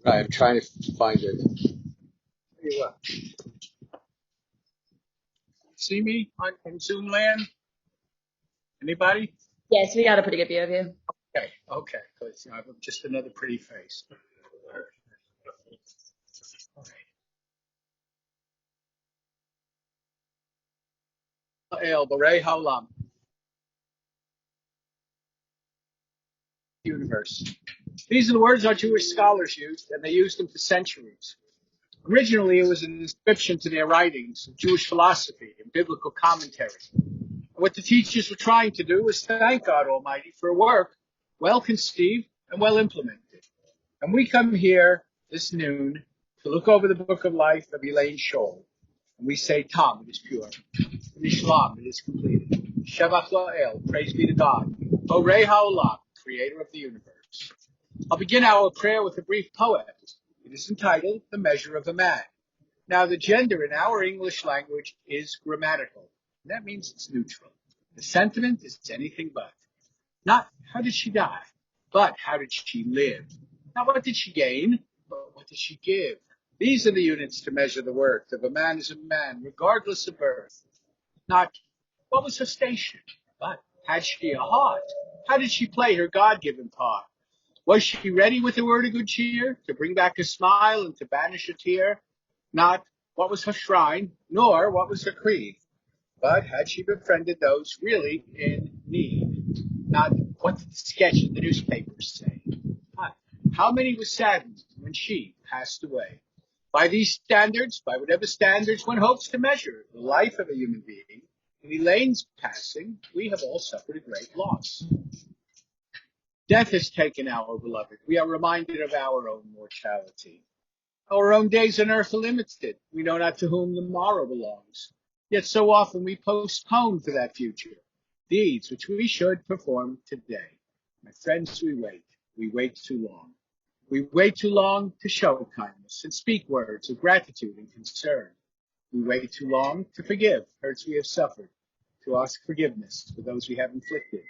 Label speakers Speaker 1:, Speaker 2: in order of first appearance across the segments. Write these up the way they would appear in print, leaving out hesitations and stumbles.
Speaker 1: Right, I'm trying to find it.
Speaker 2: Tell you what. See me in Zoom land? Anybody?
Speaker 3: Yes, we got a pretty good view of you.
Speaker 2: Okay. Because I have just another pretty face. El Borei Haolam. Universe. These are the words our Jewish scholars used, and they used them for centuries. Originally, it was an inscription to their writings of Jewish philosophy and biblical commentary. What the teachers were trying to do was thank God Almighty for a work well conceived and well implemented. And we come here this noon to look over the book of life of Elaine Scholl. And we say, Tam, it is pure. Nishlam, it is completed. Shabbat La'el, praise be to God. Borei Haolam, creator of the universe. I'll begin our prayer with a brief poem. It is entitled The Measure of a Man. Now, the gender in our English language is grammatical. That means it's neutral. The sentiment is anything but. Not how did she die, but how did she live? Not what did she gain, but what did she give? These are the units to measure the worth of a man as a man, regardless of birth. Not what was her station, but had she a heart? How did she play her God-given part? Was she ready with a word of good cheer to bring back a smile and to banish a tear? Not what was her shrine, nor what was her creed, but had she befriended those really in need? Not what did the sketch in the newspapers say, but how many were saddened when she passed away? By these standards, by whatever standards one hopes to measure the life of a human being, in Elaine's passing, we have all suffered a great loss. Death has taken our beloved. We are reminded of our own mortality. Our own days on earth are limited. We know not to whom the morrow belongs. Yet so often we postpone for that future deeds which we should perform today. My friends, we wait. We wait too long. We wait too long to show kindness and speak words of gratitude and concern. We wait too long to forgive hurts we have suffered, to ask forgiveness for those we have inflicted.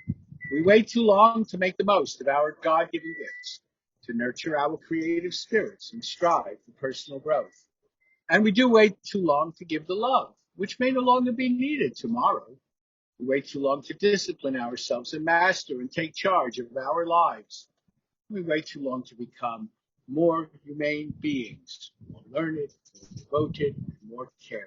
Speaker 2: We wait too long to make the most of our God-given gifts, to nurture our creative spirits and strive for personal growth. And we do wait too long to give the love, which may no longer be needed tomorrow. We wait too long to discipline ourselves and master and take charge of our lives. We wait too long to become more humane beings, more learned, more devoted, and more caring.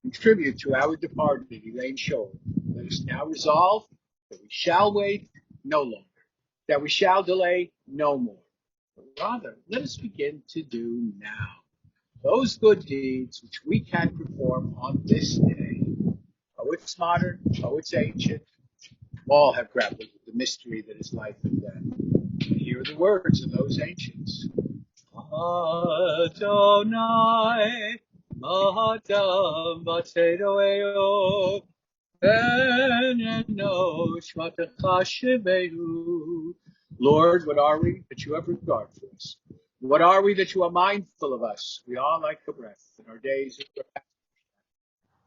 Speaker 2: In tribute to our departed Elaine Scholl, let us now resolve that we shall wait no longer, that we shall delay no more, but rather let us begin to do now those good deeds which we can perform on this day. Poets modern, poets ancient, all have grappled with the mystery that is life and death. And here are the words of those ancients. Adonai, Mahadam Batedoeo, Enenosh Matachashivehu. Lord, what are we that you have regard for us? What are we that you are mindful of us? We are like a breath, and our days are past.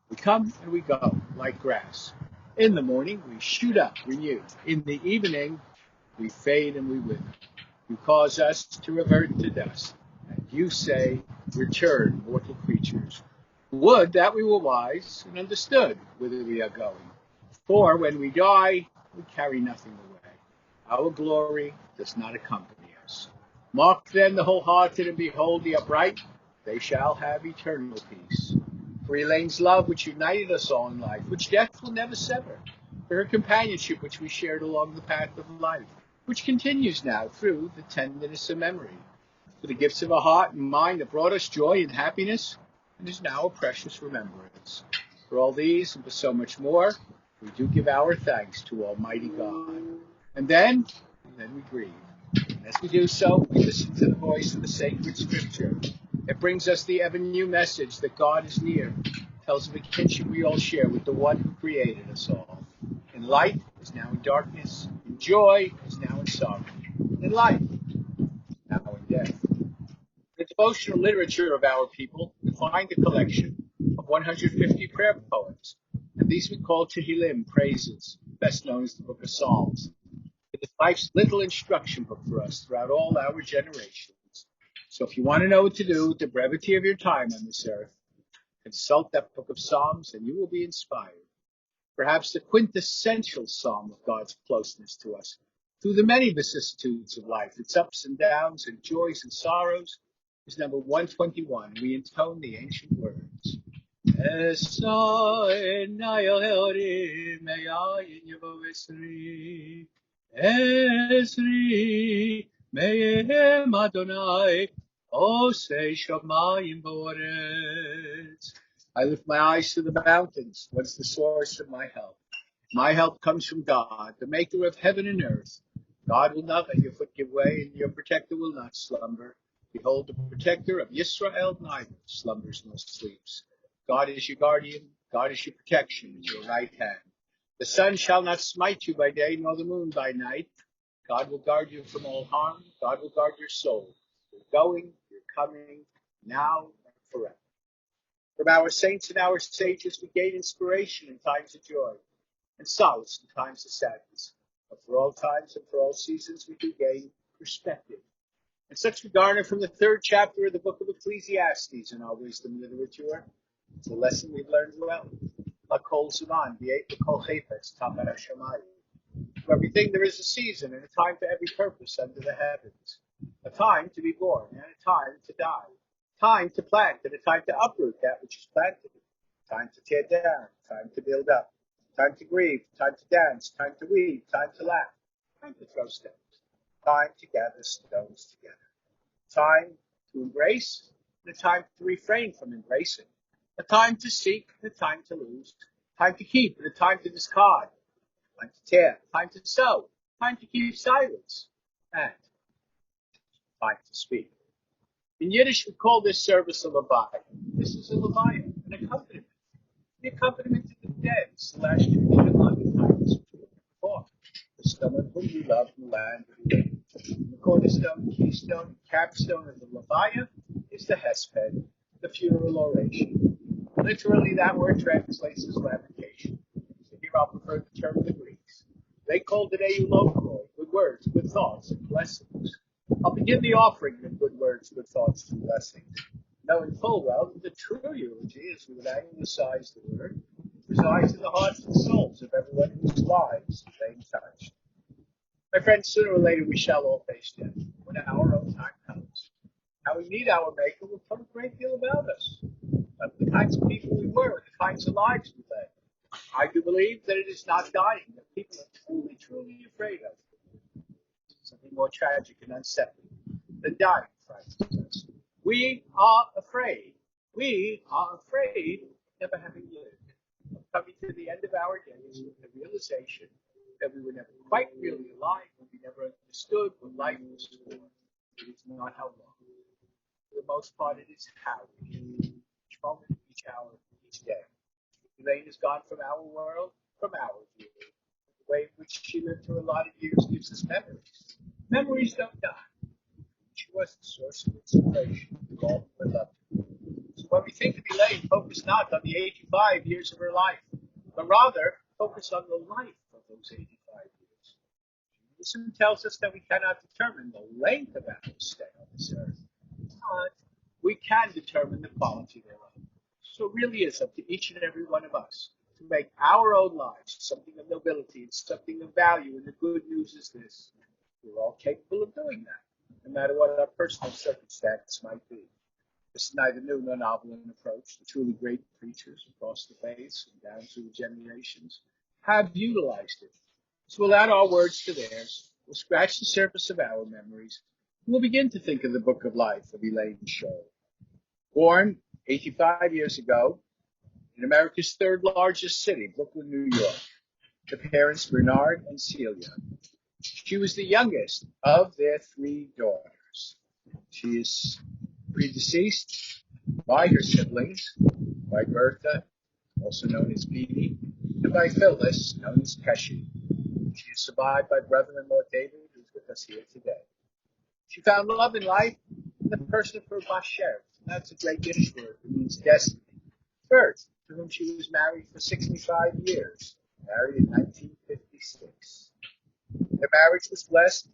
Speaker 2: We come and we go like grass. In the morning, we shoot up, renewed. In the evening, we fade and we wither. You cause us to revert to dust. And you say, return, mortal creatures. Would that we were wise and understood whither we are going. For when we die, we carry nothing away. Our glory does not accompany us. Mark then the wholehearted and behold the upright. They shall have eternal peace. For Elaine's love, which united us all in life, which death will never sever. For her companionship, which we shared along the path of life, which continues now through the tenderness of memory. For the gifts of a heart and mind that brought us joy and happiness, and is now a precious remembrance. For all these and for so much more, we do give our thanks to Almighty God. And then we grieve. And as we do so, we listen to the voice of the sacred scripture. It brings us the ever new message that God is near, tells of a kinship we all share with the one who created us all. In light is now in darkness, in joy is now in sorrow, in life now in death. The devotional literature of our people defined a collection of 150 prayer poems, and these we call Tehillim, praises, best known as the Book of Psalms. It is life's little instruction book for us throughout all our generations. So if you want to know what to do with the brevity of your time on this earth, consult that book of Psalms and you will be inspired. Perhaps the quintessential psalm of God's closeness to us through the many vicissitudes of life, its ups and downs and joys and sorrows, is number 121. We intone the ancient words. Esri me'em Adonai osei shamayim bo'aretz. I lift my eyes to the mountains. What's the source of my help? My help comes from God, the maker of heaven and earth. God will not let your foot give way, and your protector will not slumber. Behold, the protector of Yisrael neither slumbers nor sleeps. God is your guardian. God is your protection at your right hand. The sun shall not smite you by day, nor the moon by night. God will guard you from all harm. God will guard your soul. You're going, you're coming, now and forever. From our saints and our sages, we gain inspiration in times of joy and solace in times of sadness. But for all times and for all seasons, we do gain perspective. And such we garner from the 3rd chapter of the book of Ecclesiastes in our wisdom literature. It's a lesson we've learned well. Lakol Zaman, Lakol Chafetz, Tamar Hashamayim. For everything there is a season and a time for every purpose under the heavens. A time to be born and a time to die. Time to plant and a time to uproot that which is planted. Time to tear down, time to build up. Time to grieve, time to dance, time to weep, time to laugh, time to throw stones, time to gather stones together. Time to embrace and a time to refrain from embracing. A time to seek and a time to lose. Time to keep and a time to discard. Time to tear, time to sow, time to keep silence, and time to speak. In Yiddish, we call this service a levaya. This is a levaya, an accompaniment. The accompaniment to the dead, slash to the 11 times before. The someone whom we love in the land of the living. The cornerstone, keystone, capstone of the levaya is the hesped, the funeral oration. Literally, that word translates as lamentation. So here I'll prefer the term of the Greeks. They called it eulogoi, good words, good thoughts, and blessings. I'll begin the offering of good words, good thoughts, and blessings, knowing full well that the true eulogy, as we would anglicize the word, resides in the hearts and souls of everyone whose lives they touched. My friends, sooner or later we shall all face death when our own time comes. How we meet our Maker will tell a great deal about us, of the kinds of people we were, and the kinds of lives we led. I do believe that it is not dying that people are truly, truly afraid of. Something more tragic and unsettling than dying, Christ says. We are afraid. We are afraid of never having lived, of coming to the end of our days with the realization that we were never quite really alive, and we never understood what life was for. It is not how long. For the most part, it is how we live, each moment, each hour, each day. Elaine is gone from our world, from our view. The way in which she lived her allotted years gives us memories. Memories don't die. She was the source of inspiration for all who loved her. So when we think of Elaine, focus not on the 85 years of her life, but rather focus on the life of those 85 years. Judaism tells us that we cannot determine the length of our stay on this earth, but we can determine the quality thereof. So it really is up to each and every one of us to make our own lives something of nobility and something of value. And the good news is this: we're all capable of doing that, no matter what our personal circumstances might be. This is neither new nor novel in approach. The truly great preachers across the faiths and down through the generations have utilized it. So we'll add our words to theirs. We'll scratch the surface of our memories. And we'll begin to think of the book of life of Elaine Scholl. Born 85 years ago in America's 3rd largest city, Brooklyn, New York. The parents, Bernard and Celia. She was the youngest of their 3 daughters. She is predeceased by her siblings, by Bertha, also known as Beanie, and by Phyllis, known as Keshi. She is survived by brother-in-law David, who's with us here today. She found love in life in the person of her Basher. That's a great Yiddish word. It means destiny. Bert, to whom she was married for 65 years, married in 1956. Their marriage was blessed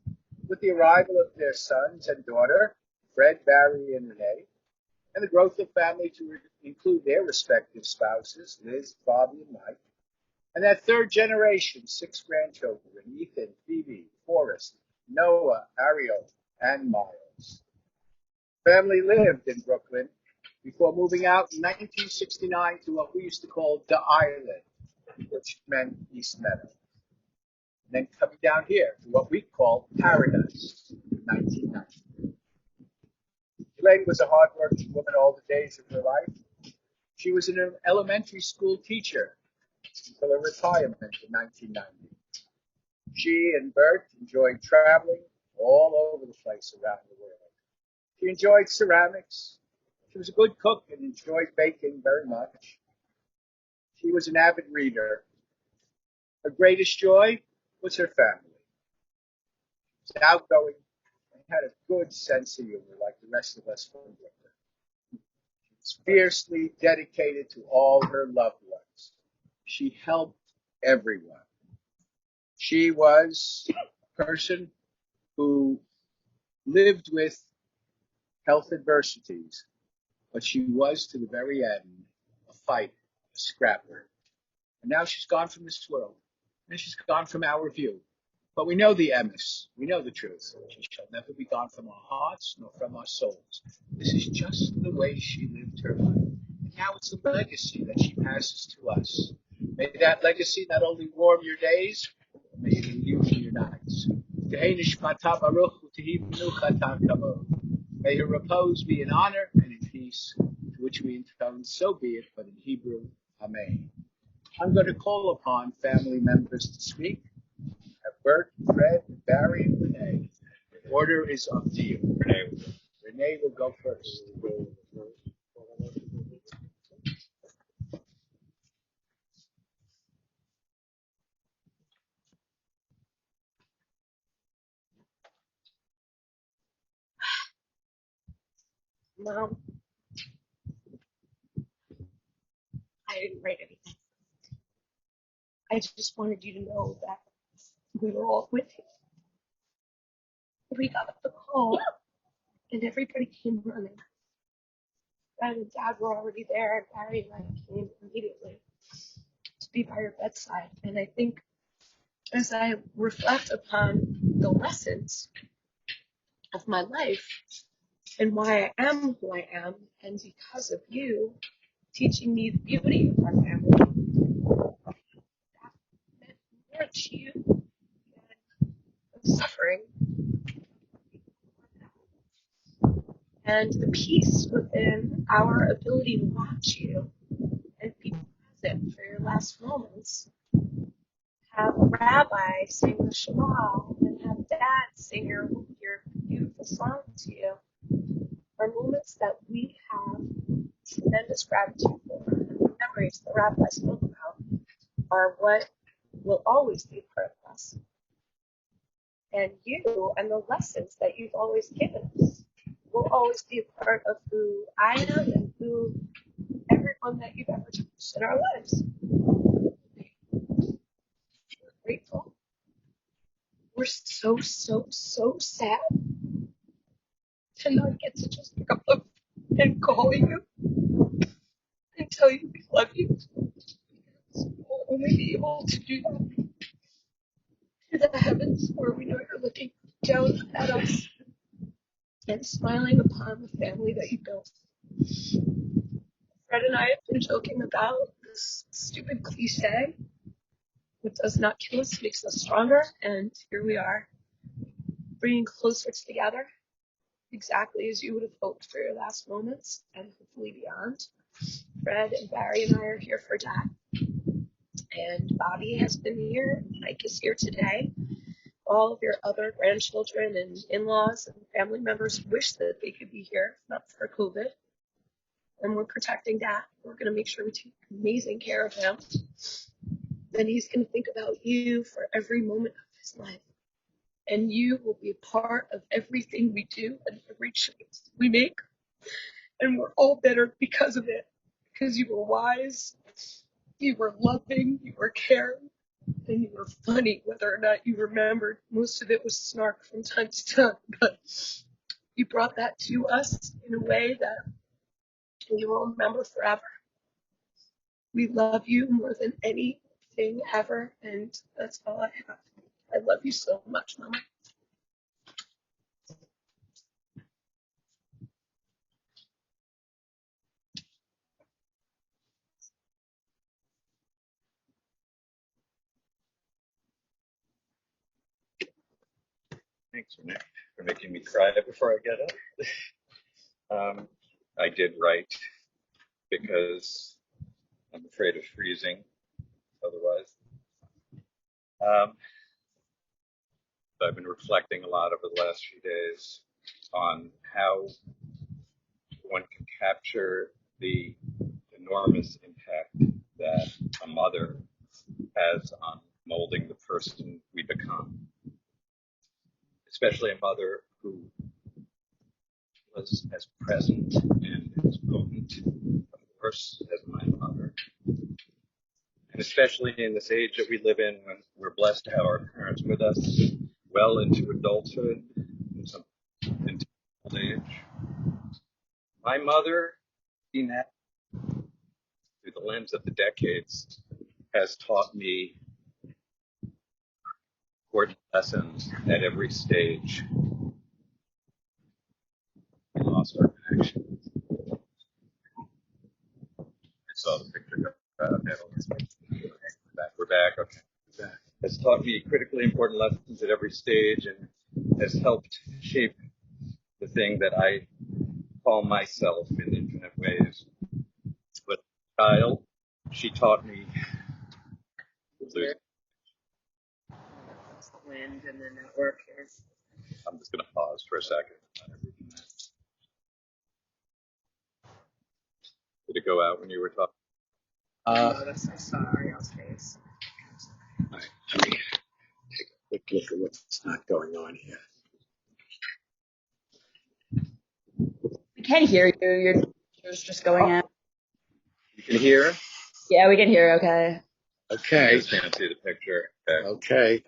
Speaker 2: with the arrival of their sons and daughter, Fred, Barry, and Renee, and the growth of family to include their respective spouses, Liz, Bobby, and Mike, and that third generation, 6 grandchildren, Ethan, Phoebe, Forrest, Noah, Ariel, and Miles. Family lived in Brooklyn before moving out in 1969 to what we used to call the Island, which meant East Meadow. And then coming down here to what we call Paradise in 1990. Elaine was a hardworking woman all the days of her life. She was an elementary school teacher until her retirement in 1990. She and Bert enjoyed traveling all over the place around the world. She enjoyed ceramics. She was a good cook and enjoyed baking very much. She was an avid reader. Her greatest joy was her family. She was outgoing and had a good sense of humor like the rest of us from Brooklyn. She was fiercely dedicated to all her loved ones. She helped everyone. She was a person who lived with health adversities, but she was to the very end a fighter, a scrapper. And now she's gone from this world, and she's gone from our view. But we know the emes, we know the truth. She shall never be gone from our hearts nor from our souls. This is just the way she lived her life. And now it's a legacy that she passes to us. May that legacy not only warm your days, but may it illumine your nights. May her repose be in honor and in peace, to which we intone, so be it, but in Hebrew, Amen. I'm going to call upon family members to speak. Bert, Fred, Barry, and Renee. The order is up to you. Renee will go first.
Speaker 1: Mom, I didn't write anything. I just wanted you to know that we were all with you. We got the call, and everybody came running. Fred and Dad were already there, and Barry and I came immediately to be by your bedside. And I think as I reflect upon the lessons of my life and why I am who I am, and because of you teaching me the beauty of our family, that meant more to you than the suffering and the peace within our ability to watch you and be present for your last moments. Have a rabbi sing the Shema and have Dad sing your beautiful song to you are moments that we have tremendous gratitude for. The memories the rabbi spoke about are what will always be part of us. And you and the lessons that you've always given us will always be a part of who I am and who everyone that you've ever touched in our lives. We're grateful. We're so sad to not get to just pick up the phone and call you and tell you we love you. We'll only be able to do that to the heavens where we know you're looking down at us and smiling upon the family that you built. Fred and I have been joking about this stupid cliche. What does not kill us makes us stronger, and here we are, bringing closer together, exactly as you would have hoped for your last moments, and hopefully beyond. Fred and Barry and I are here for Dad, and Bobby has been here, Mike is here today. All of your other grandchildren and in-laws and family members wish that they could be here, if not for COVID. And we're protecting Dad. We're going to make sure we take amazing care of him. Then he's going to think about you for every moment of his life. And you will be a part of everything we do and every choice we make. And we're all better because of it. Because you were wise, you were loving, you were caring, and you were funny, whether or not you remembered. Most of it was snark from time to time, but You brought that to us in a way that we will remember forever. We love you more than anything ever, and that's all I have. I love you so much, Mama.
Speaker 4: Thanks, Nick, for making me cry before I get up. I did write because I'm afraid of freezing otherwise. I've been reflecting a lot over the last few days on how one can capture the enormous impact that a mother has on molding the person we become, especially a mother who was as present and as potent, of course, as my mother. And especially in this age that we live in, when we're blessed to have our parents with us well into adulthood, and some into old age. My mother, seen that through the lens of the decades, has taught me important lessons at every stage. We lost our connection. I saw the picture go back. We're back. Okay. Has taught me critically important lessons at every stage and has helped shape the thing that I call myself in infinite ways. But child, she taught me to
Speaker 1: It's the wind and the network here.
Speaker 4: I'm just going to pause for a second. Did it go out when you were talking?
Speaker 1: I'm so sorry, I'll face.
Speaker 2: All right, let me take a quick look at what's not going on here.
Speaker 3: We can hear you. Your picture's just going out.
Speaker 4: You can hear?
Speaker 3: Yeah, we can hear. Okay.
Speaker 4: I
Speaker 2: Okay,
Speaker 4: just can't see the picture.
Speaker 2: okay.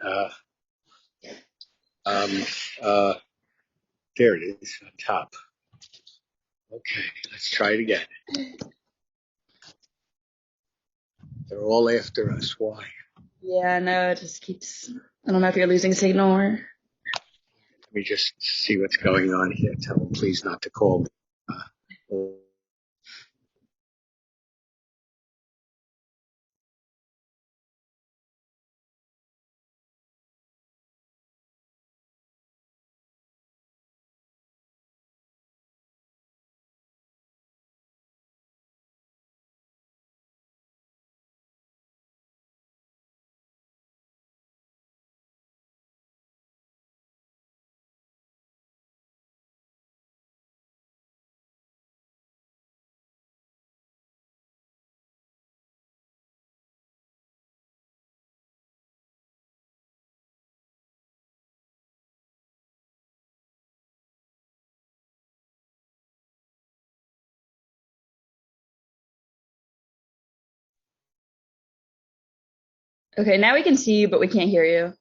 Speaker 2: There it is on top. Okay, let's try it again. They're all after us. Why?
Speaker 3: Yeah, no, it just keeps. I don't know if you're losing signal or.
Speaker 2: Let me just see what's going on here. Tell them please not to call me.
Speaker 3: Okay, now we can see you, but we can't hear you.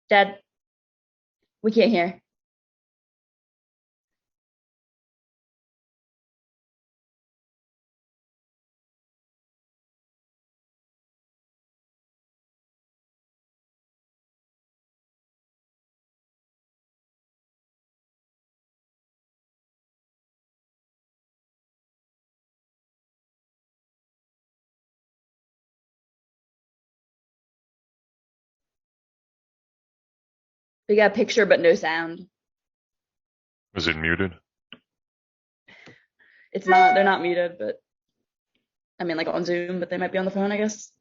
Speaker 3: Dad, we can't hear. We got a picture, but no sound.
Speaker 5: Is it muted?
Speaker 3: It's not. They're not muted, but I mean, like on Zoom, but they might be on the phone, I guess.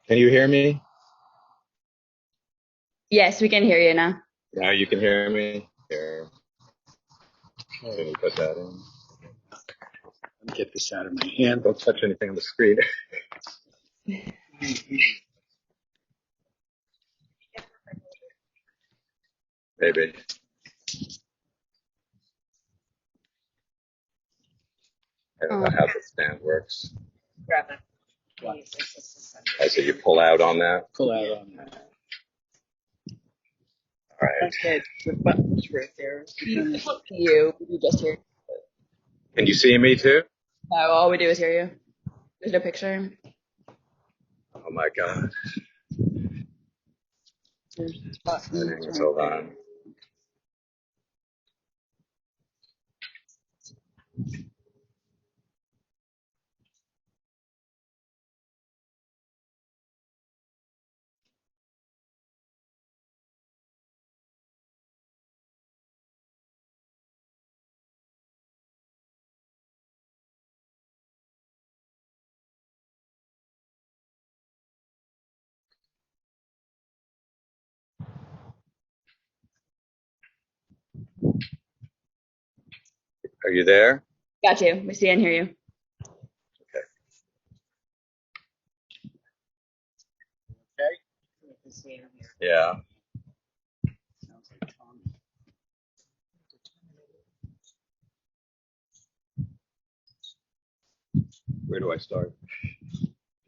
Speaker 4: Can you hear me?
Speaker 3: Yes, we can hear you now.
Speaker 4: Now you can hear me? Here. Can you put that in?
Speaker 2: Let me get this out of my hand.
Speaker 4: Don't touch anything on the screen. Maybe. I don't know how the stand works.
Speaker 1: Grab it.
Speaker 4: Oh, so you pull out on that?
Speaker 2: Pull out on that.
Speaker 4: All right.
Speaker 3: Okay, the button's right there. You, we just hear.
Speaker 4: Can you see me too?
Speaker 3: No, all we do is hear you. There's no picture.
Speaker 4: Oh my God. Settings, hold on. Are you there?
Speaker 3: Got you. We see and hear you.
Speaker 4: Okay.
Speaker 2: Okay.
Speaker 4: Yeah.
Speaker 2: Sounds like Tommy.
Speaker 4: Where do I start?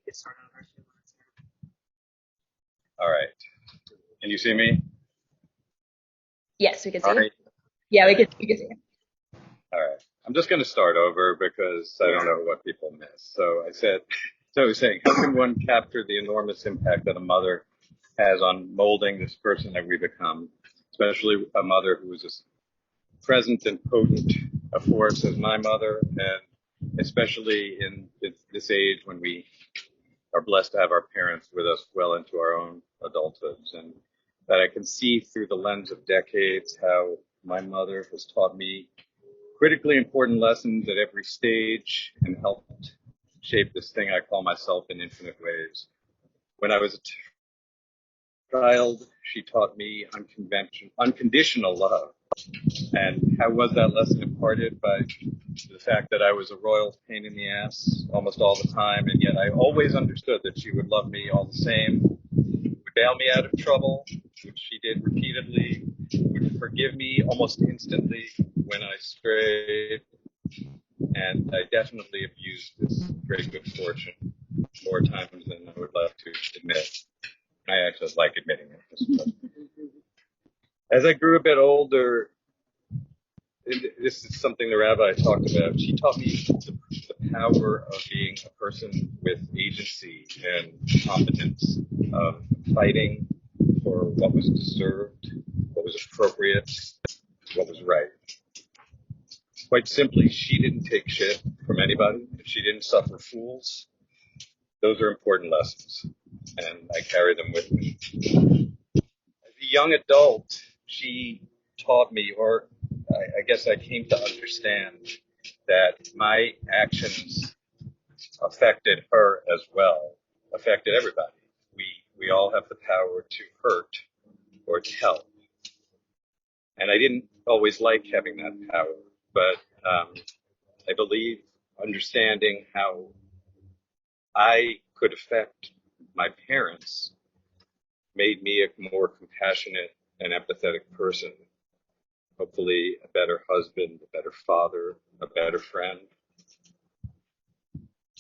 Speaker 1: Get started on our few minutes here.
Speaker 4: All right. Can you see me?
Speaker 3: Yes, we can see
Speaker 4: All
Speaker 3: you.
Speaker 4: right.
Speaker 3: Yeah, we can see you.
Speaker 4: All right. I'm just going to start over because I don't know what people miss. So I was saying, how can one capture the enormous impact that a mother has on molding this person that we become, especially a mother who is as present and potent a force as my mother, and especially in this age when we are blessed to have our parents with us well into our own adulthoods, and that I can see through the lens of decades how my mother has taught me critically important lessons at every stage and helped shape this thing I call myself in infinite ways. When I was a child, she taught me unconditional love. And how was that lesson imparted? By the fact that I was a royal pain in the ass almost all the time, and yet I always understood that she would love me all the same, would bail me out of trouble, which she did repeatedly, would forgive me almost instantly when I strayed, and I definitely abused this great good fortune more times than I would like to admit. I actually like admitting it. As I grew a bit older, this is something the rabbi talked about. She taught me the power of being a person with agency and competence, of fighting for what was deserved, what was appropriate, what was right. Quite simply, she didn't take shit from anybody. She didn't suffer fools. Those are important lessons, and I carry them with me. As a young adult, she taught me, or I guess I came to understand, that my actions affected her as well, affected everybody. We all have the power to hurt or to help. And I didn't always like having that power, but I believe understanding how I could affect my parents made me a more compassionate and empathetic person. Hopefully a better husband, a better father, a better friend.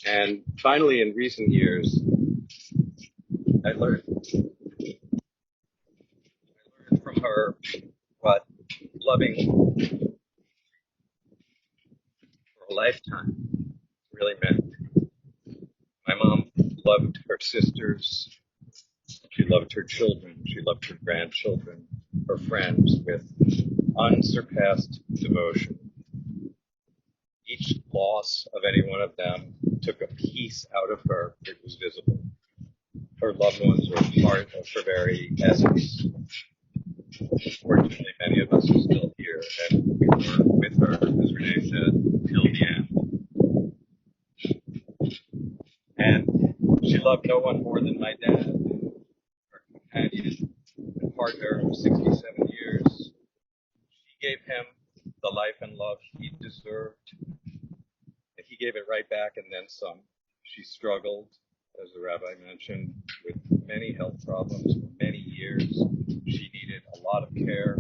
Speaker 4: And finally, in recent years, I learned from her what loving for a lifetime really meant. My mom loved her sisters. She loved her children. She loved her grandchildren, her friends with unsurpassed devotion. Each loss of any one of them took a piece out of her. It was visible. Her loved ones were part of her very essence. Fortunately, many of us are still here, and we were with her, as Renee said, till the end. And she loved no one more than my dad, her companion and partner of 67 years. She gave him the life and love he deserved, and he gave it right back and then some. She struggled, as the rabbi mentioned, with many health problems for many years. She needed a lot of care,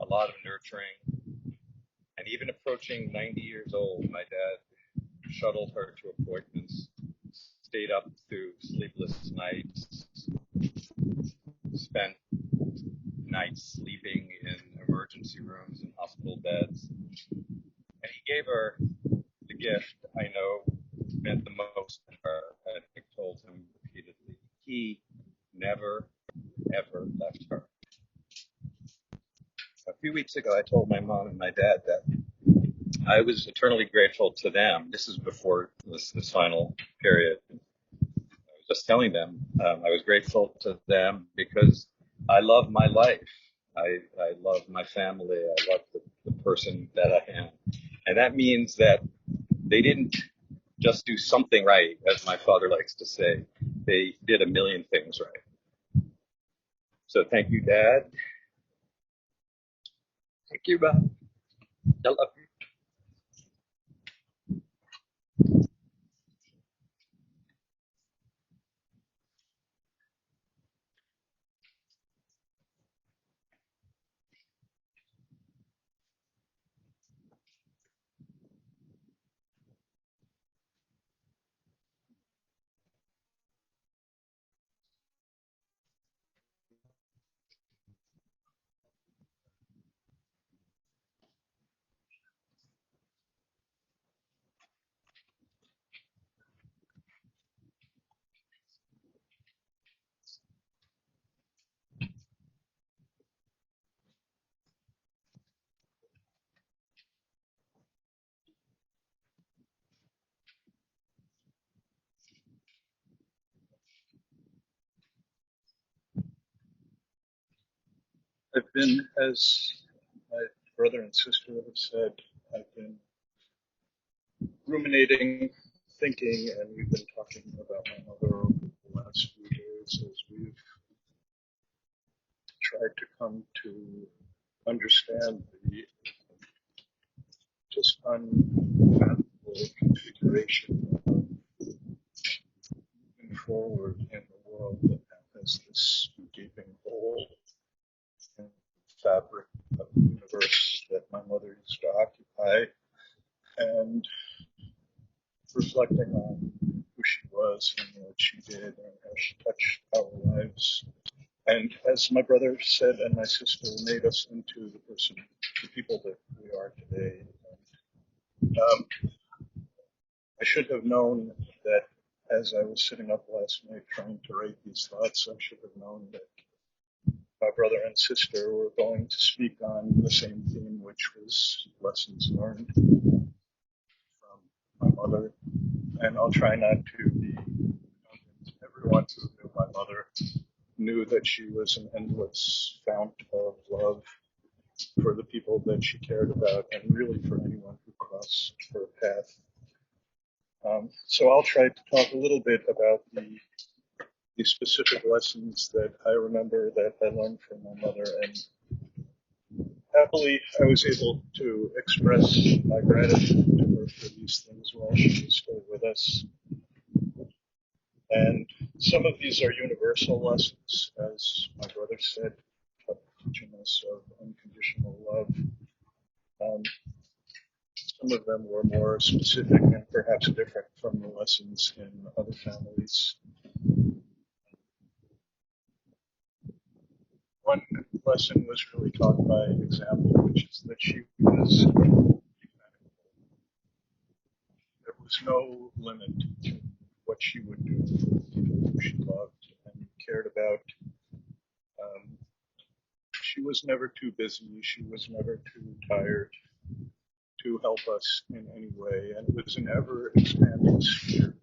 Speaker 4: a lot of nurturing, and even approaching 90 years old, my dad shuttled her to appointments, stayed up through sleepless nights, spent nights sleeping in emergency rooms and hospital beds. And he gave her the gift I know meant the most to her, and I told him repeatedly. He never, ever left her. A few weeks ago, I told my mom and my dad that I was eternally grateful to them. This is before this final period. I was just telling them I was grateful to them because I love my life. I love my family. I love the person that I am. And that means that they didn't just do something right, as my father likes to say. They did a million things right. So thank you, Dad. Thank you, Bob. I love you.
Speaker 6: I've been, as my brother and sister have said, I've been ruminating, thinking, and we've been talking about my mother over the last few days as we've tried to come to understand the just unfathomable configuration of moving forward in a world that has this gaping hole in the fabric of the universe that my mother used to occupy, and reflecting on who she was and what she did and how she touched our lives. And as my brother said, and my sister made us into the people that we are today. I should have known that as I was sitting up last night trying to write these thoughts, I should have known that my brother and sister were going to speak on the same theme, which was lessons learned from my mother. And I'll try not to be redundant. Everyone who knew my mother knew that she was an endless fount of love for the people that she cared about and really for anyone who crossed her path. So I'll try to talk a little bit about the specific lessons that I remember that I learned from my mother, and happily I was able to express my gratitude to her for these things while she was still with us. And some of these are universal lessons, as my brother said, teaching us of unconditional love. Some of them were more specific and perhaps different from the lessons in other families. One lesson was really taught by example, which is that she was there was no limit to what she would do for the people who she loved and cared about. She was never too busy. She was never too tired to help us in any way, and it was an ever expanding sphere.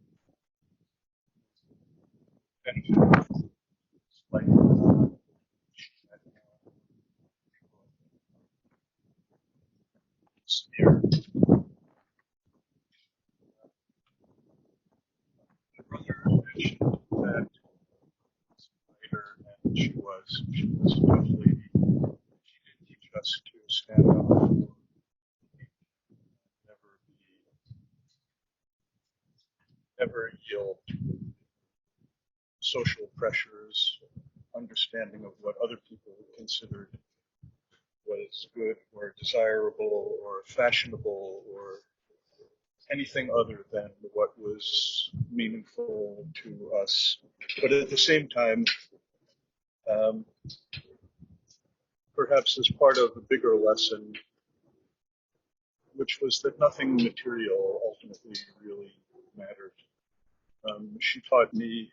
Speaker 6: And like sphere, my brother mentioned She was. She was a tough lady. She did teach us to stand up for never yield to social pressures, understanding of what other people considered was good or desirable or fashionable or anything other than what was meaningful to us. But at the same time, um, perhaps as part of a bigger lesson, which was that nothing material ultimately really mattered. She taught me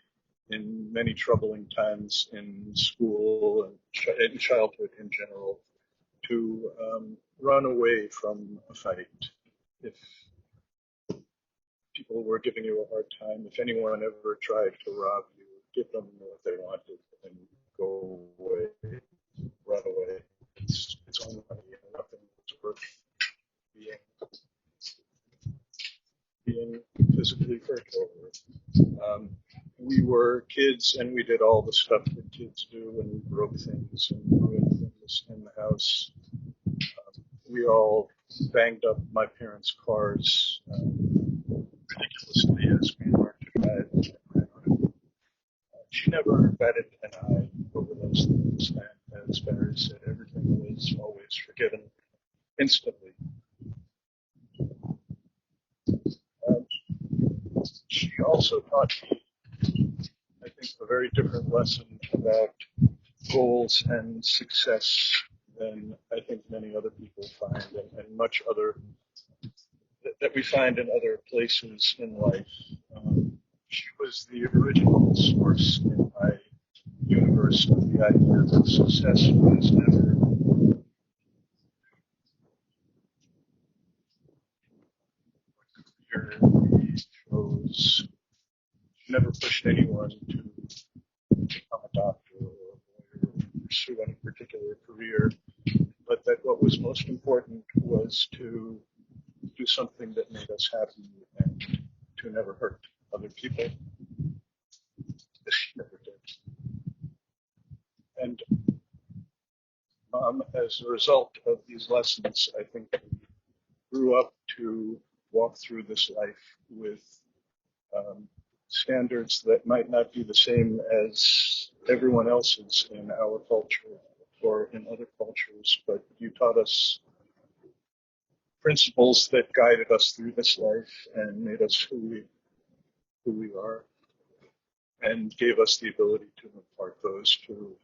Speaker 6: in many troubling times in school and in childhood in general to run away from a fight. If people were giving you a hard time, if anyone ever tried to rob you, give them what they wanted and go away, run away. It's only money and nothing was worth being physically hurt over. We were kids and we did all the stuff that kids do, and we broke things and ruined things in the house. We all banged up my parents' cars ridiculously as we learned to drive. She never batted an eye over those things, and as Barry said, everything was always forgiven instantly. She also taught me, I think, a very different lesson about goals and success than I think many other people find, and much other that we find in other places in life. She was the original source in my universe of the idea that success was never career we chose. She never pushed anyone to become a doctor or a lawyer or pursue any particular career, but that what was most important was to do something that made us happy and to never hurt other people, as she never did. And as a result of these lessons, I think we grew up to walk through this life with standards that might not be the same as everyone else's in our culture or in other cultures, but you taught us principles that guided us through this life and made us who we are, and gave us the ability to impart those to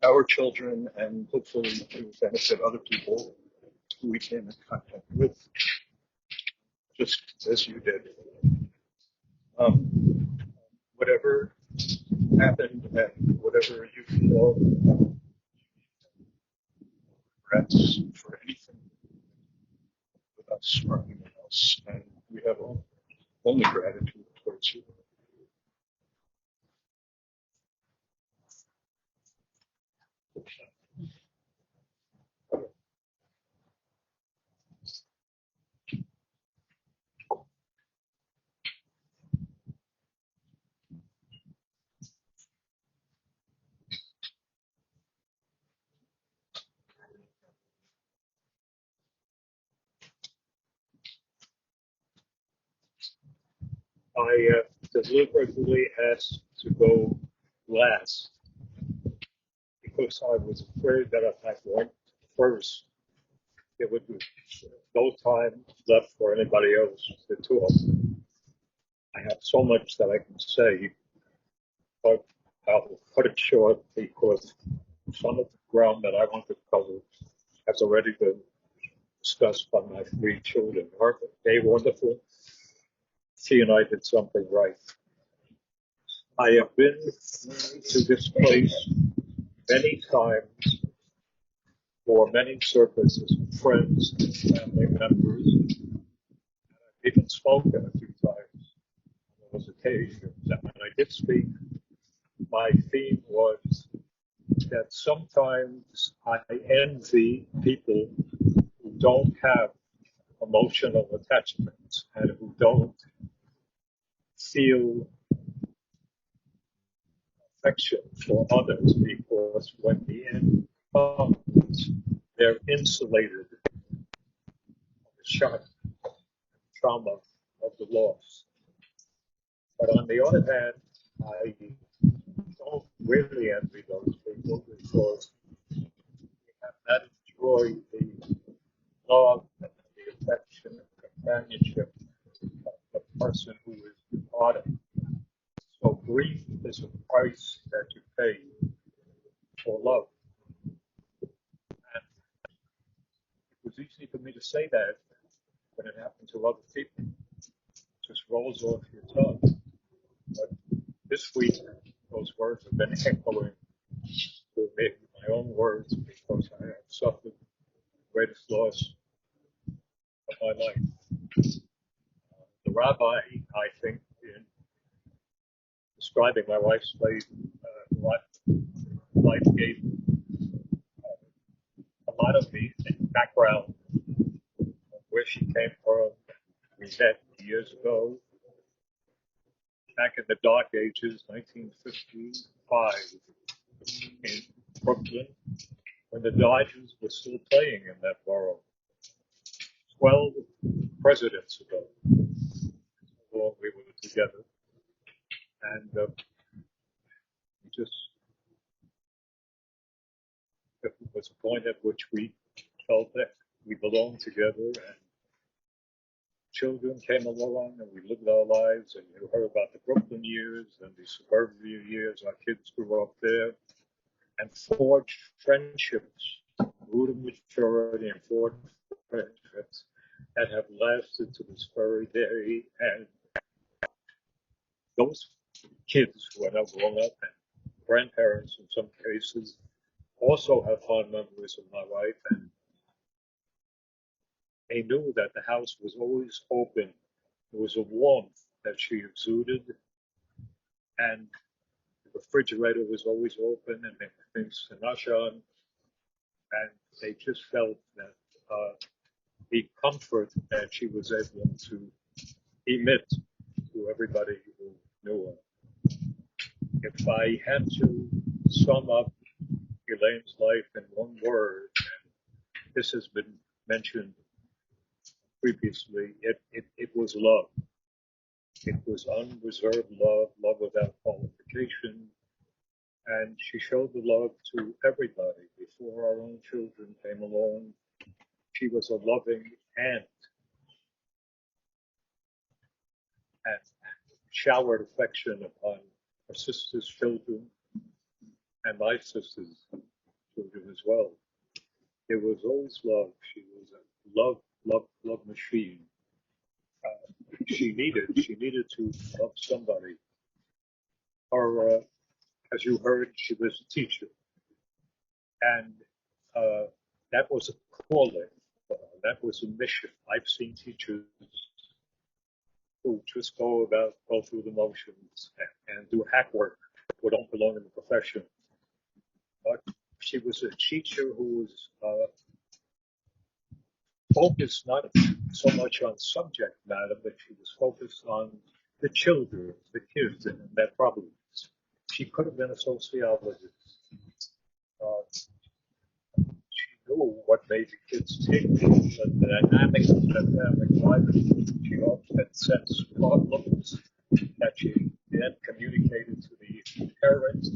Speaker 6: our children and hopefully to benefit other people who we came in contact with, just as you did. Whatever happened and whatever you feel regrets for anything with us or anyone else, and we have only gratitude towards you.
Speaker 7: I deliberately asked to go last because I was afraid that if I went first, there would be no time left for anybody else to talk. I have so much that I can say, but I'll cut it short because some of the ground that I want to cover has already been discussed by my three children. Aren't they wonderful? She and I did something right. I have been to this place many times for many services, friends, and family members. I've even spoken a few times on those occasions. And when I did speak, my theme was that sometimes I envy people who don't have emotional attachments and who don't feel affection for others, because when the end comes, they're insulated from the shock, trauma of the loss. But on the other hand, I don't really envy those people, because you have not enjoyed the love and the affection and companionship of the person who is departed. So grief is a price that you pay for love. And it was easy for me to say that when it happened to other people. It just rolls off your tongue. But this week, those words have been echoing to me, my own words, because I have suffered the greatest loss of my life. The rabbi, I think, in describing my wife's life gave a lot of the background of where she came from. We met years ago, back in the dark ages, 1955, in Brooklyn, when the Dodgers were still playing in that borough. 12 presidents ago, long we were together. And we just, it was a point at which we felt that we belonged together, and children came along and we lived our lives, and you heard about the Brooklyn years and the suburbia years. Our kids grew up there and forged friendships, grew to maturity and forged friendships that have lasted to this very day. And those kids who are now grown up, and grandparents in some cases, also have fond memories of my wife, and they knew that the house was always open. There was a warmth that she exuded, and the refrigerator was always open, and there were things to nosh on, and they just felt that the comfort that she was able to emit to everybody who knew her. If I had to sum up Elaine's life in one word, and this has been mentioned previously, it was love. It was unreserved love, love without qualification, and she showed the love to everybody. Before our own children came along, she was a loving aunt and showered affection upon her sister's children and my sister's children as well. There was always love. She was a love machine. She needed to love somebody. Or, as you heard, she was a teacher, and that was a calling. That was a mission. I've seen teachers who just go through the motions and do hack work, who don't belong in the profession. But she was a teacher who was focused not so much on subject matter, but she was focused on the children, the kids, and their problems. She could have been a sociologist. She knew what made the kids tick, the dynamics of that environment. She also had sense problems that she then communicated to the parents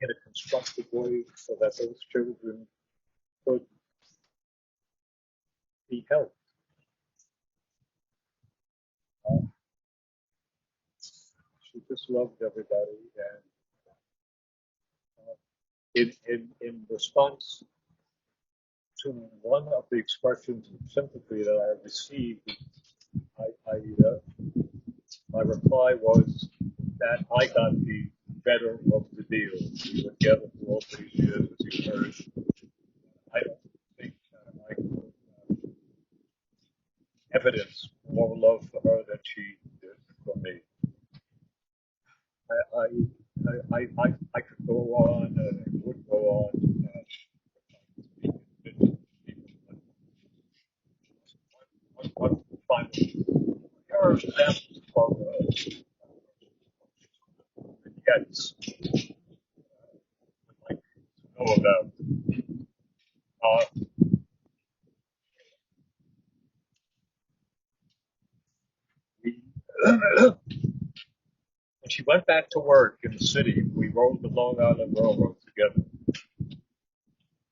Speaker 7: in a constructive way, so that those children could be helped. She just loved everybody, and in response to one of the expressions of sympathy that I received, my reply was that I got the better of the deal. We were together for all these years, as you heard. I don't think I could evidence more love for her than she did for me. I could go on and I would go on. One final. Here are examples of pets would like to know about. We, when she went back to work in the city, we rode the Long Island Railroad together.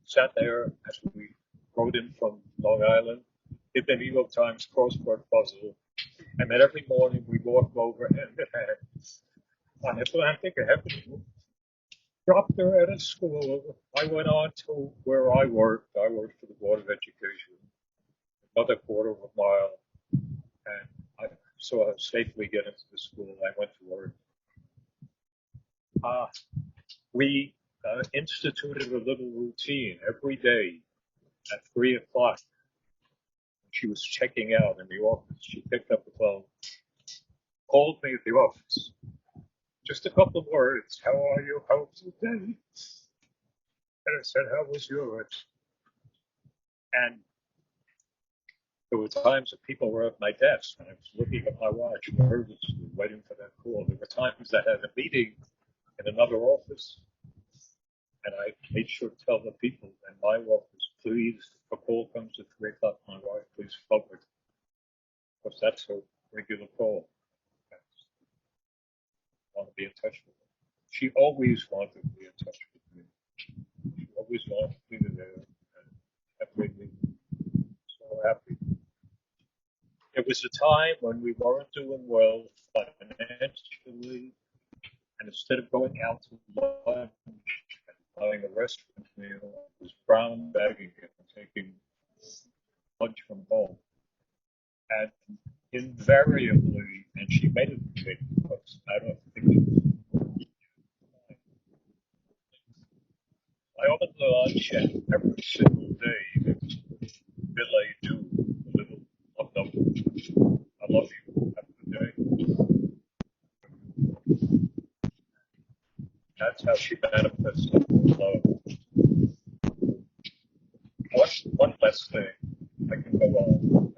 Speaker 7: Sat there as we rode in from Long Island, did the New York Times crossword puzzle, and then every morning we walked over hand in hand on Atlantic Avenue. Dropped her at a school. I went on to where I worked. I worked for the Board of Education, another quarter of a mile, and I saw her safely get into the school. I went to work. We instituted a little routine every day at 3 o'clock. She was checking out in the office. She picked up the phone, called me at the office. Just a couple of words. How are you? How was your day? And I said, how was yours? And there were times that people were at my desk and I was looking at my watch, nervously waiting for that call. There were times I had a meeting in another office, and I made sure to tell the people in my office, please, if a call comes at 3 o'clock, my wife, please forward, because that's a regular call. I want to be in touch with her. She always wanted to be in touch with me. She always wanted me to there, and that made me so happy. It was a time when we weren't doing well financially, and instead of going out to lunch and buying a restaurant meal, I was brown bagging it and taking lunch from home. And invariably, and she made it a big because I don't think I opened the lunch and every single day it was Bill, I do a little I love you. Have a good day. That's how she manifested love. One last thing. I can go on.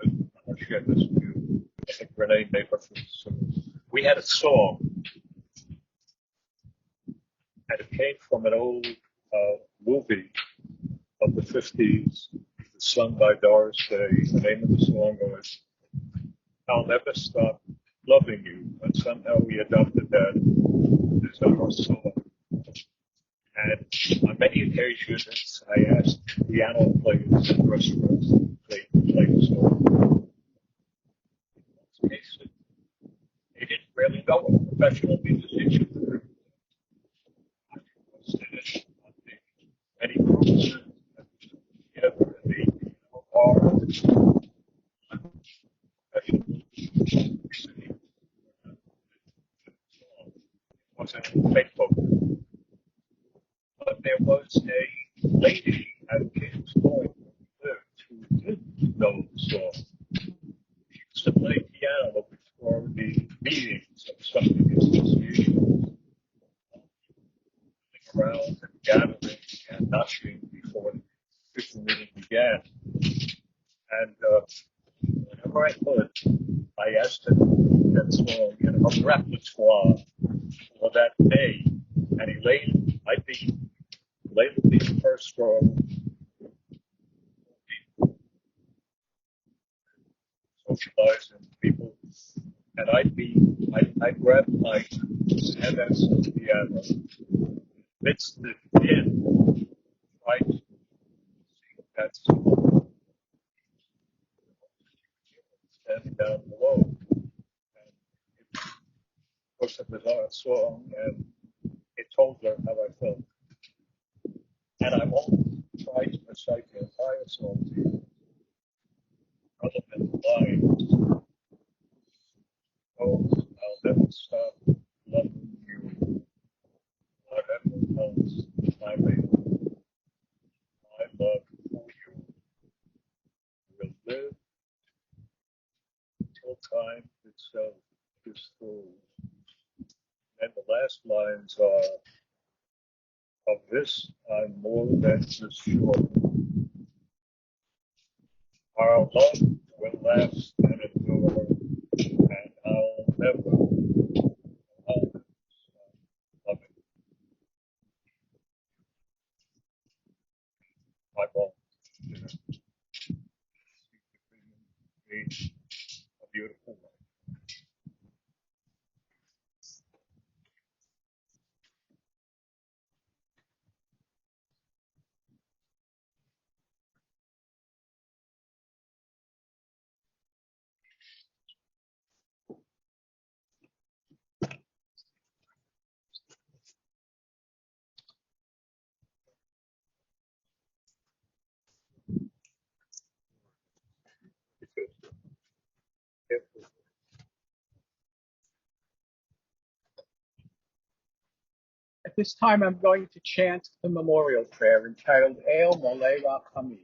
Speaker 7: I'll share this with you. I think Renee may prefer this. We had a song, and it came from an old movie of the 50s, sung by Doris Day. The name of the song was I'll Never Stop Loving You, and somehow we adopted that as our song. And on many occasions, I asked piano players in restaurants if they could play the song. In most cases, they didn't really know what a professional musician would do. I posted it on many groups together in the bar. Wasn't faithful. But there was a lady at King's Point who did know the song. She used to play piano before the meetings of something association, around and gathering and notching before the official meeting began. And whenever I could, I asked her that song in her repertoire for that day, and I'd be labeled the first song, socializing with people, and I'd grab the mic and that's the piano, mix it in, try to sing that song, standing down below. And of course, it was our song, and it told her how I felt. And I won't try to recite the entire song to you. Relevant lines. Oh, I'll never stop loving you. Whatever comes my way, my love for you will live till time itself is through. And the last lines are, of this I'm more than just sure. Our love will last and endure, and I'll never stop loving
Speaker 6: me a beautiful life. Because every
Speaker 2: At this time, I'm going to chant the memorial prayer entitled El Molei Rachamim.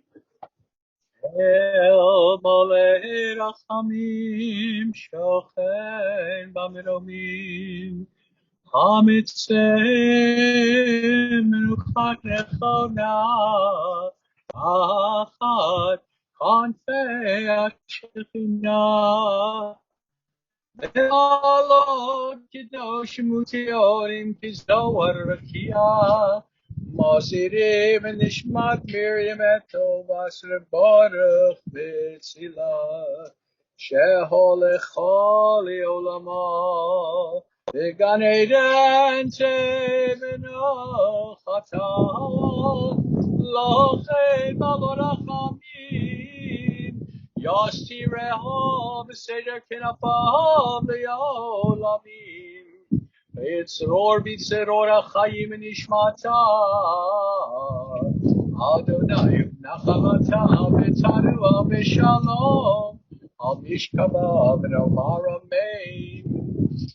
Speaker 2: El Molei Rachamim Shochen B'Meromim Hamitzveh Menuchat Nechona Achat Konfei HaShekhinah Lord, Kadosh Mutiorim Kizdawar Rakia Mosirim and Nishmat Miriam Eto Basra Baruch B'Tzila Shehol Echoli Olama Began Eden Temeno Chata Lochem Balorachamim Yashtireho Beseder Kenapam Leolamim Yitzror Bitzeror Achayim Nishmata Adonai Nachamata Betanua Beshalom Al Mishkava Benomar Amen.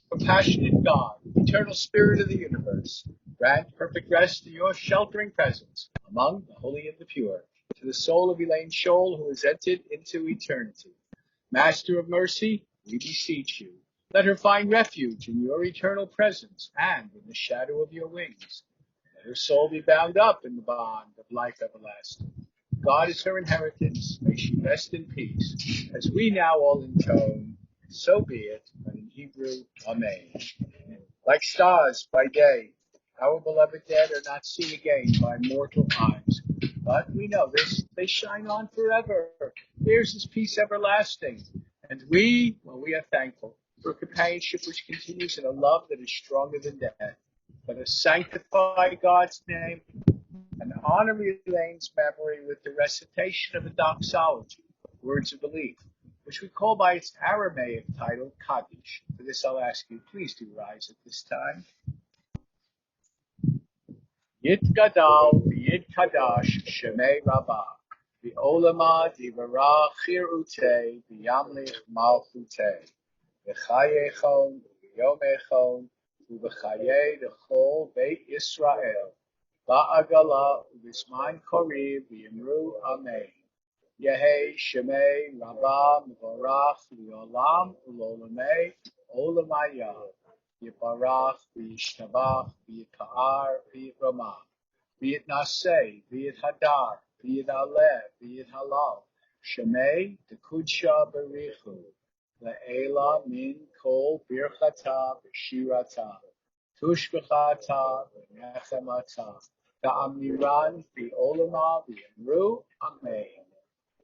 Speaker 2: Compassionate God, eternal Spirit of the universe, grant perfect rest in your sheltering presence among the holy and the pure, to the soul of Elaine Scholl, who has entered into eternity. Master of mercy, we beseech you, let her find refuge in your eternal presence and in the shadow of your wings. Let her soul be bound up in the bond of life everlasting. God is her inheritance. May she rest in peace. As we now all intone, so be it, but in Hebrew, Amen. Like stars by day, our beloved dead are not seen again by mortal eyes. But we know this, they shine on forever. Theirs is peace everlasting. And we, well, we are thankful for companionship which continues in a love that is stronger than death. Let us sanctify God's name and honor Elaine's memory with the recitation of a doxology, words of belief, which we call by its Aramaic title, Kaddish. For this I'll ask you, please do rise at this time. Yitgadal v'yitkadash shemei Rabbah, v'olama divarach chirute v'yamlich malchute, v'chayechon v'yomechon u'v'chayei d'chol Beit Yisrael, ba'agala u'v'zman korib v'yimru amen. Yehi shemei Rabbah mevorach v'olam u'lolamei olamaya. Yibarach, v'yishtabach, v'yika'ar, v'yitramah, v'yitnaseh, v'yithadar, v'yitaleh, v'yithalal, shemei, dekudsha berichu, le'ela min kol birchata v'shirata, tushbechata v'nechemata, ta'amiran v'olama v'yimru, amen.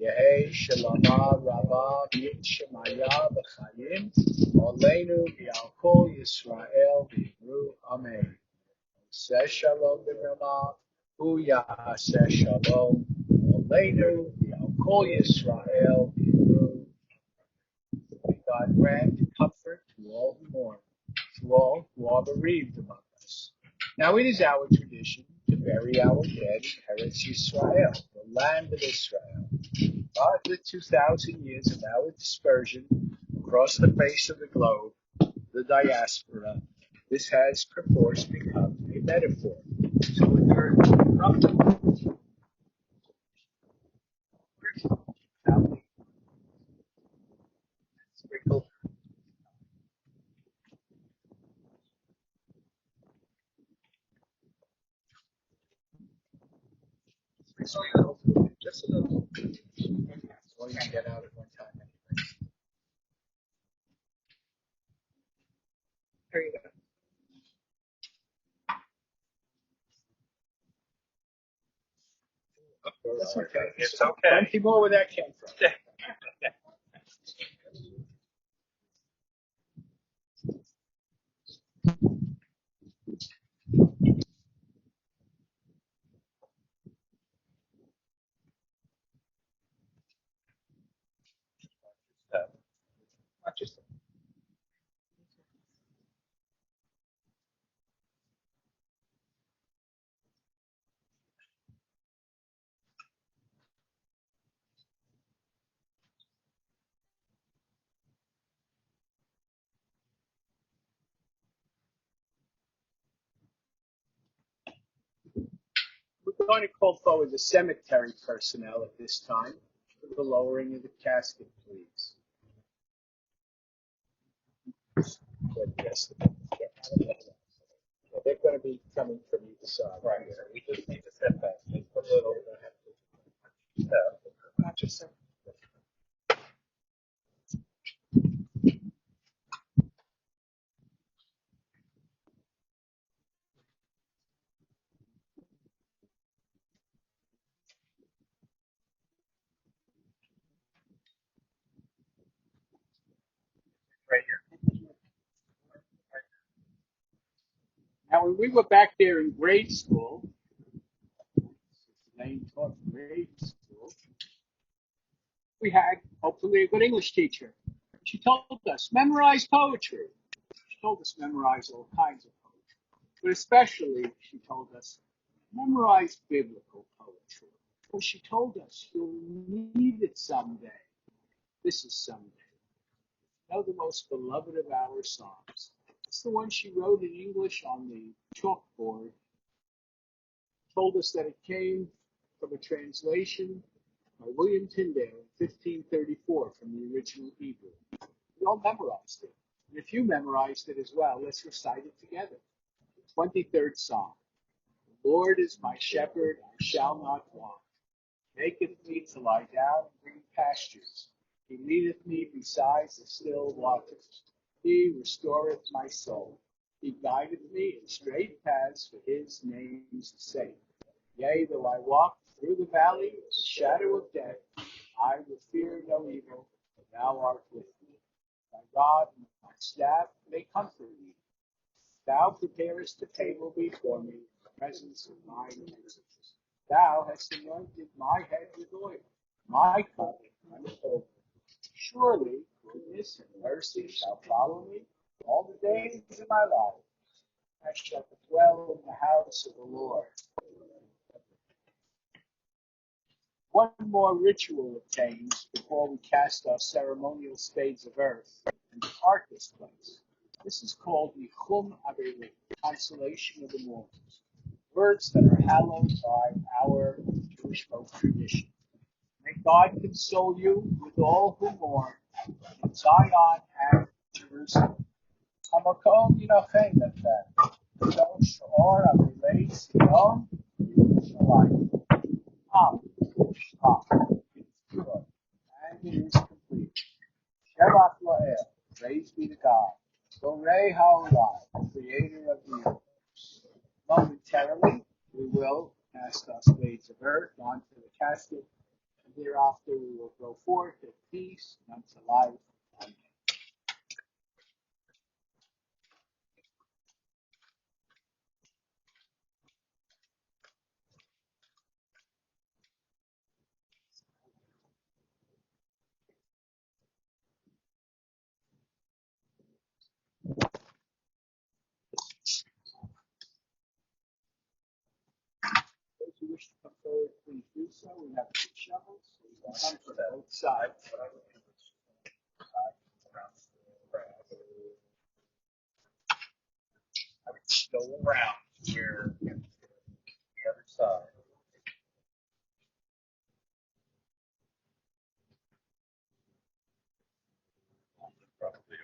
Speaker 2: Yehi Shalama Rabba B'Yit Shemaya B'Chayim Oleinu V'Al Kol Yisrael V'Yimru Amen. Seh Shalom B'Rama Hu Ya'aseh Shalom Oleinu V'Al Kol Yisrael V'Yimru. May God grant comfort to all who mourn, to all who are bereaved among us. Now it is our tradition to bury our dead in Eretz Yisrael, the land of Israel. But with 2,000 years of our dispersion across the face of the globe, the diaspora, this has perforce become a metaphor. So with her family sprinkled just a little. That's all you can get out at one time anyway. There you go. That's okay.
Speaker 7: It's okay.
Speaker 2: Plenty more where that came from. going to call forward the cemetery personnel at this time for the lowering of the casket, please. Yes, they're going to be coming from either side.
Speaker 4: Right. So we just need to step back. Just a little.
Speaker 2: Not just a-
Speaker 4: Right here.
Speaker 2: Now, when we were back there in grade school, Lane taught grade school, we had hopefully a good English teacher. She told us, memorize poetry. She told us memorize all kinds of poetry. But especially, she told us, memorize biblical poetry. Well, she told us, you'll need it someday. This is someday. Know the most beloved of our songs. It's the one she wrote in English on the chalkboard. Told us that it came from a translation by William Tyndale in 1534 from the original Hebrew. We all memorized it. And if you memorized it as well, let's recite it together. The 23rd Psalm. The Lord is my shepherd, I shall not want. Maketh me to lie down in green pastures. He leadeth me beside the still waters. He restoreth my soul. He guideth me in straight paths for his name's sake. Yea, though I walk through the valley of the shadow of death, I will fear no evil, for thou art with me. Thy rod and my staff, they comfort me. Thou preparest a table before me in the presence of mine enemies. Thou hast anointed my head with oil. My cup runneth over. Surely goodness and mercy shall follow me all the days of my life. I shall dwell in the house of the Lord. One more ritual obtains before we cast our ceremonial spades of earth and depart this place. This is called the Chum Averi, consolation of the mourners, words that are hallowed by our Jewish folk tradition. May God console you with all who mourn in Zion and Jerusalem. Hamakom Yinachem Echem, V'Yom Shor Avilei Sion Yerushalayim. It is pure and it is complete. Shabbat Lael, praise be to God. Borei Haolam, creator of the universe. Momentarily, we will cast our spades of earth onto the casket, and thereafter we will go forth in peace and unto life. Amen. Those who wish to come forward, please do so. We have two shovels. So we will come from both sides.
Speaker 4: I would go around where the other side. Probably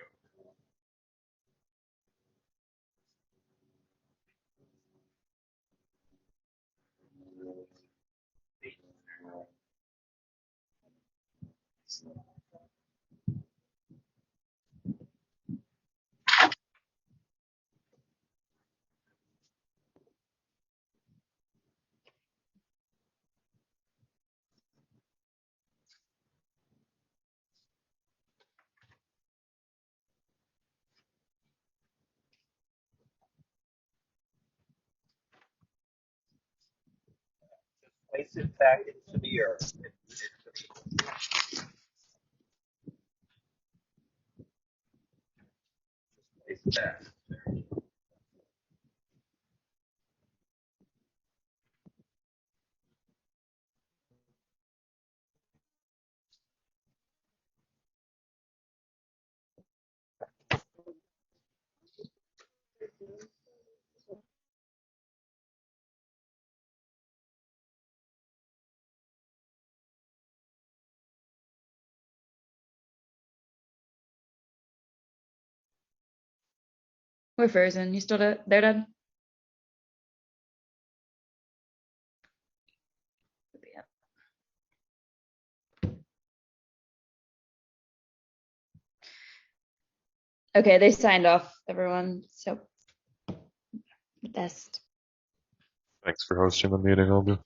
Speaker 4: place it back into the earth. Place it back.
Speaker 3: We're frozen. You still there, Dad? Okay, they signed off, everyone. So, best.
Speaker 5: Thanks for hosting the meeting, Olga.